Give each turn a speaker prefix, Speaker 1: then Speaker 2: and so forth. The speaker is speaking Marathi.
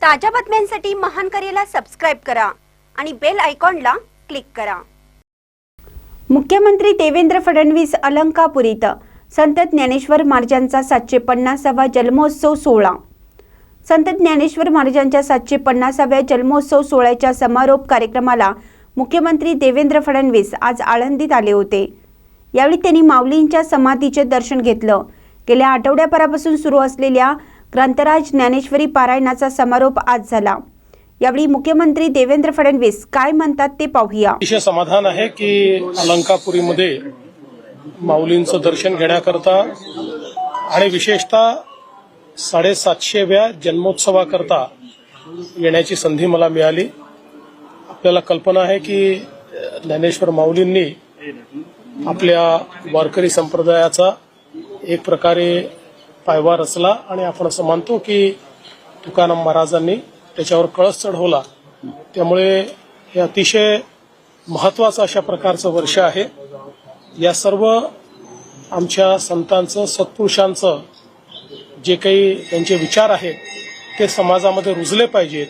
Speaker 1: ताज्या बातम्यांसाठी महान करेला सबस्क्राइब करा आणि बेल आयकॉनला क्लिक करा। मुख्यमंत्री देवेंद्र फडणवीस अलंकापूर इथं संत ज्ञानेश्वर महाराजांचा 750वा जन्मोत्सव सोहळा। संत ज्ञानेश्वर महाराजांच्या 750व्या जन्मोत्सव सोहळ्याच्या समारोप कार्यक्रमाला मुख्यमंत्री देवेंद्र फडणवीस आज आळंदीत आले होते। यावेळी त्यांनी माऊलींच्या समाधीचे दर्शन घेतलं। गेल्या आठवड्याभरापासून सुरू असलेल्या ग्रंथराज ज्ञानेश्वरी पारायणाचा समारोप आज झाला। यावेळी मुख्यमंत्री देवेंद्र फडणवीस काय म्हणतात ते पाहूया।
Speaker 2: अतिशय समाधान आहे की अलंकापुरीमध्ये माऊलींचं दर्शन घेण्याकरता आणि विशेषतः 750व्या जन्मोत्सवाकरता येण्याची संधी मला मिळाली। आपल्याला कल्पना आहे की ज्ञानेश्वर माऊलींनी आपल्या वारकरी संप्रदायाचा एक प्रकारे पायवा रचला आणि आपण असं मानतो की तुकाराम महाराजांनी त्याच्यावर कळस चढवला। त्यामुळे हे अतिशय महत्त्वाचं अशा प्रकारचं वर्ष आहे। या सर्व आमच्या संतांचं सत्पुरुषांचं जे काही त्यांचे विचार आहेत ते समाजामध्ये रुजले पाहिजेत